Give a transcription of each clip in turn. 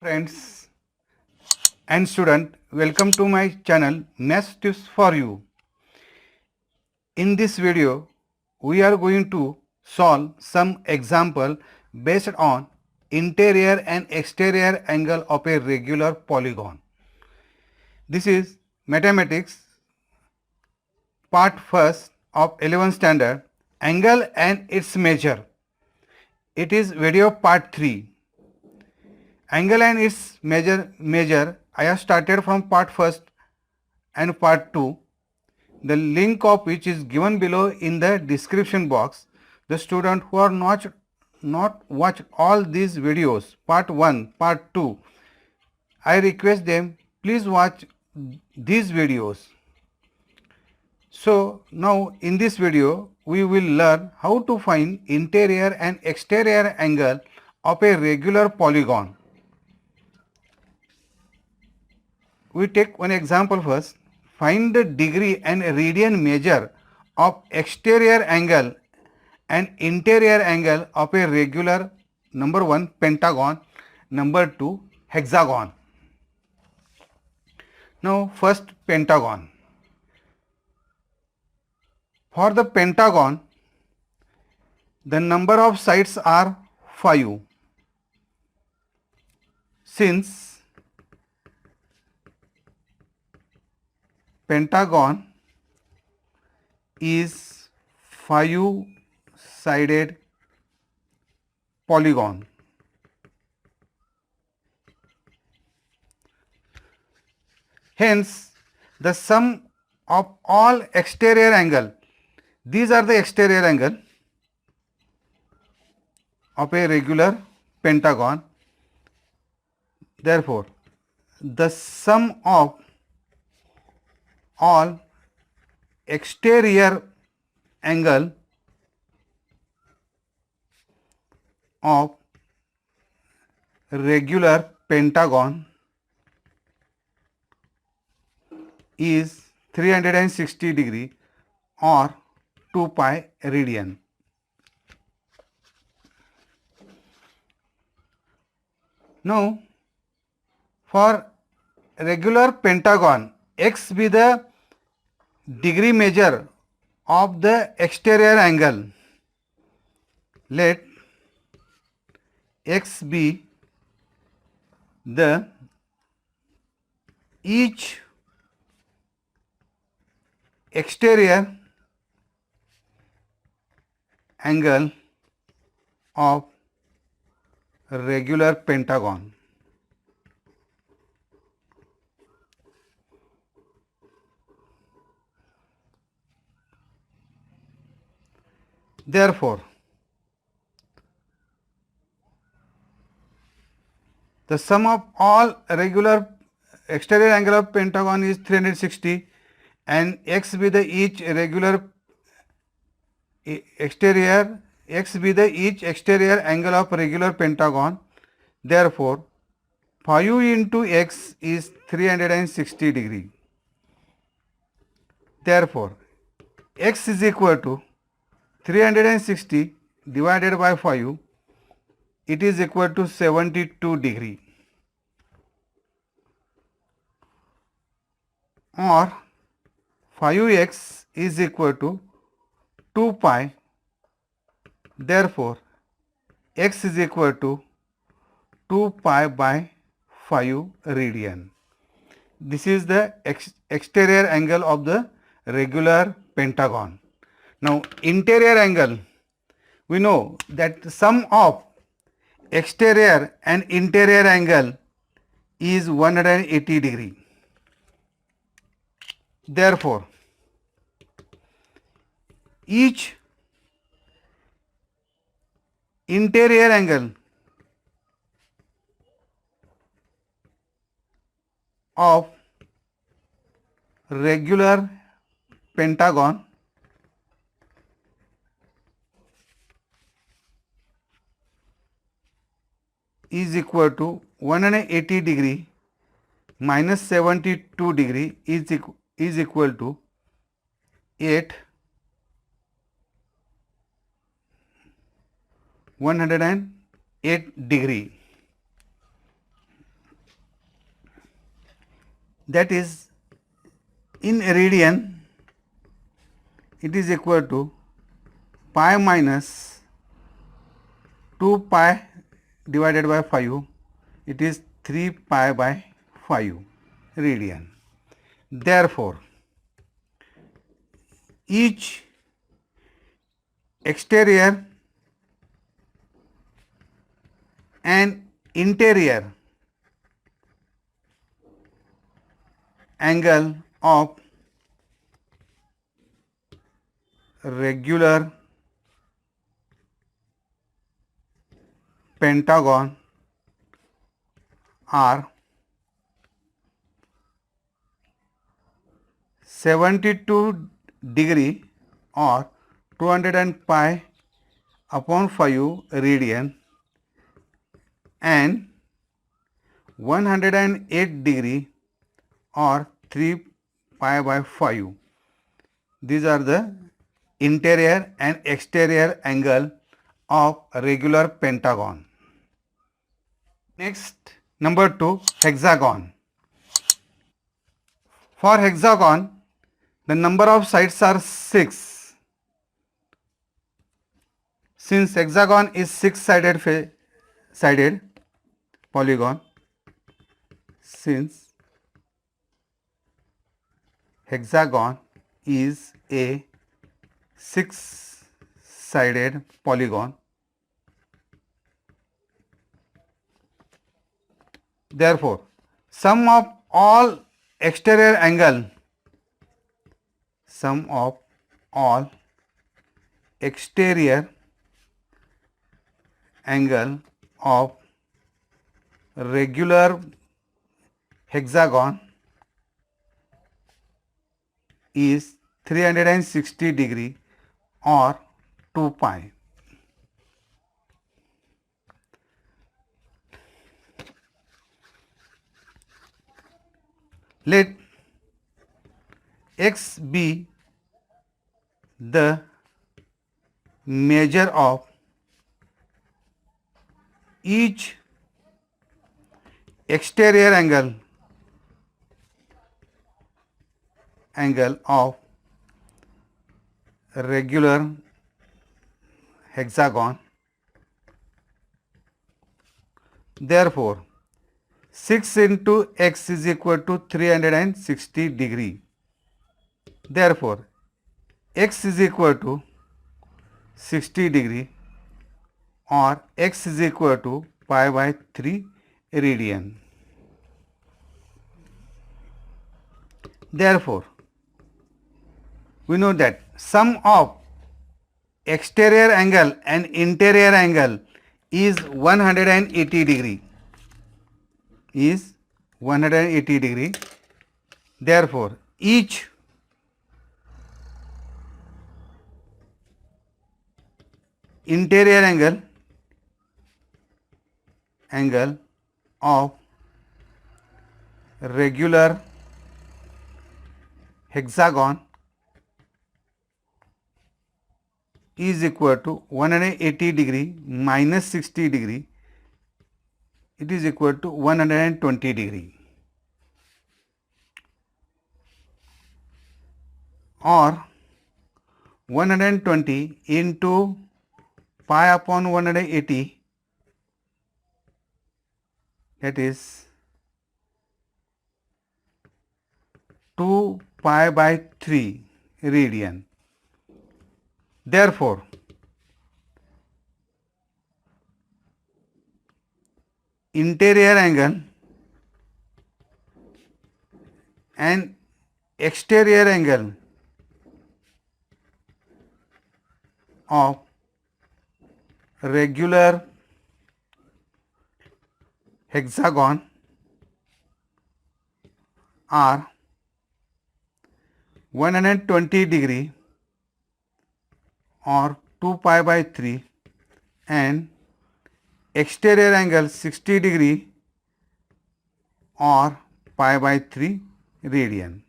Friends and student, welcome to my channel Maths Tips for You. In this video, we are going to solve some example based on interior and exterior angle of a regular polygon. This is mathematics part first of 11th standard, angle and its measure. It is video part 3. Angle and its measure I have started from part first and part 2, the link of which is given below in the description box. The student who are not watch all these videos, part 1, part 2, I request them please watch these videos. So now in this video we will learn how to find interior and exterior angle of a regular polygon. We take one example first. Find the degree and radian measure of exterior angle and interior angle of a regular number 1 pentagon, number 2 hexagon. Now first pentagon. For the pentagon, the number of sides are 5. Since pentagon is 5-sided polygon, hence the sum of all exterior angle, these are the exterior angle of a regular pentagon. Therefore, the sum of all exterior angle of regular pentagon is 360 degree or 2 pi radian. Now for regular pentagon, x be the degree measure of the exterior angle. Let x be the each exterior angle of regular pentagon. Therefore, the sum of all regular exterior angle of pentagon is 360 and x be the each regular exterior, x be the each exterior angle of regular pentagon. Therefore, 5 into x is 360 degree. Therefore, x is equal to 360 divided by 5, it is equal to 72 degree, or 5x is equal to 2 pi. Therefore, x is equal to 2 pi by 5 radian. This is the exterior angle of the regular pentagon. Now interior angle, we know that the sum of exterior and interior angle is 180 degree. Therefore, each interior angle of regular pentagon is equal to 180 degree minus 72 degree is equal to 8 108 degree. that is in radian it is equal to pi minus 2 pi divided by 5, it is 3 pi by 5 radian. Therefore, each exterior and interior angle of regular pentagon are 72 degree or 200 pi upon 5 radian and 108 degree or 3 pi by 5. These are the interior and exterior angle of a regular pentagon. Next, number 2, hexagon. For hexagon, the number of sides are 6. Since hexagon is 6-sided polygon, since hexagon is a 6-sided polygon, therefore sum of all exterior angle of regular hexagon is 360 degree or 2 pi. Let x be the measure of each exterior angle of regular hexagon. Therefore, 6 into x is equal to 360 degree. Therefore, x is equal to 60 degree or x is equal to pi by 3 radian. Therefore, we know that sum of exterior angle and interior angle is 180 degree. Therefore, each interior angle of regular hexagon is equal to 180 degree minus 60 degree, it is equal to 120 degree, or 120 into pi upon 180, that is 2 pi by 3 radian. Therefore, interior angle and exterior angle of regular hexagon are 120 degree or 2 pi by 3 and exterior angle 60 degree or pi by 3 radian.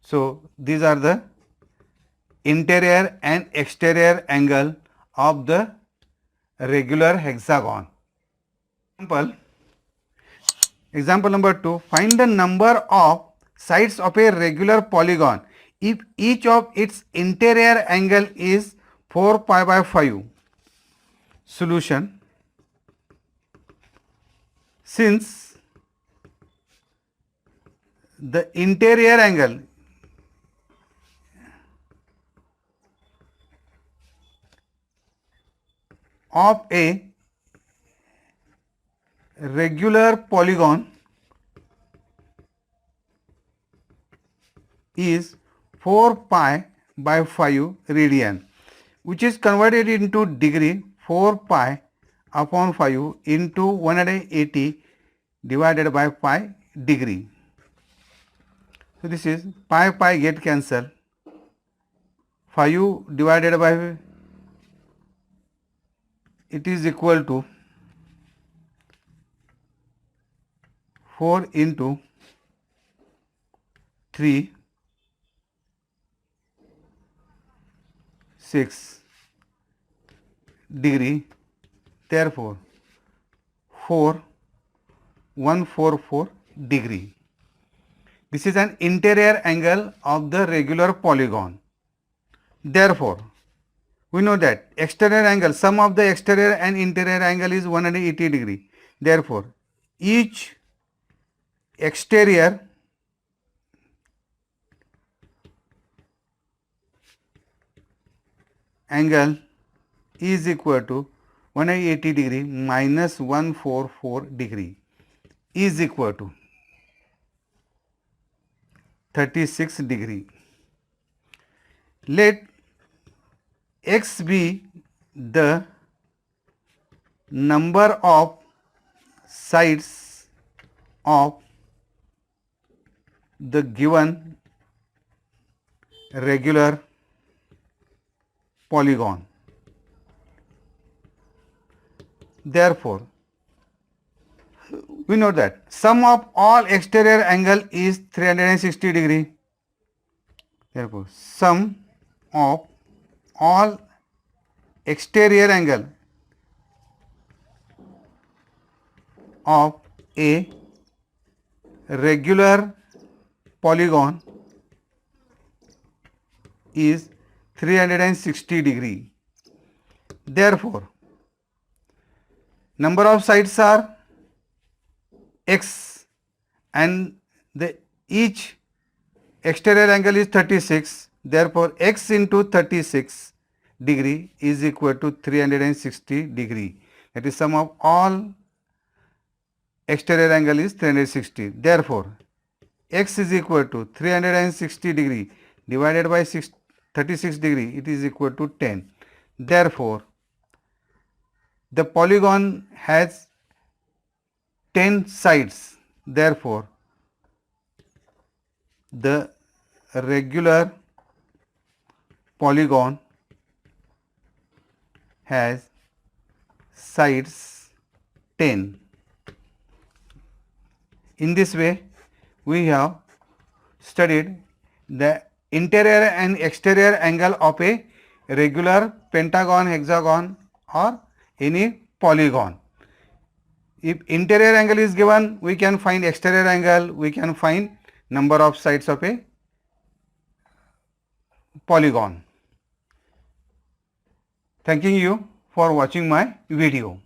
So, these are the interior and exterior angle of the regular hexagon. Example, Example number 2, find the number of sides of a regular polygon if each of its interior angle is 4 pi by 5. Solution. Since the interior angle of a regular polygon is 4 pi by 5 radian, which is converted into degree 4 pi upon 5 into 180 divided by pi degree. So this is pi get cancelled, 5 divided by it is equal to 4 into 3 6 degree, therefore 144 degree. This is an interior angle of the regular polygon. Therefore, we know that exterior angle, sum of the exterior and interior angle is 180 degree. Therefore, each exterior angle is equal to 180 degree minus 144 degree is equal to 36 degree. Let x be the number of sides of the given regular polygon. Therefore, we know that sum of all exterior angle is 360 degree. Therefore, sum of all exterior angle of a regular polygon is 360 degree. Therefore, number of sides are x and the each exterior angle is 36. Therefore, x into 36 degree is equal to 360 degree. That is sum of all exterior angle is 360. Therefore, x is equal to 360 degree divided by 36 degree, it is equal to 10. Therefore, the polygon has 10 sides. Therefore, the regular polygon has sides 10. In this way, we have studied the interior and exterior angle of a regular pentagon, hexagon or any polygon. If interior angle is given, we can find exterior angle, we can find number of sides of a polygon. Thanking you for watching my video.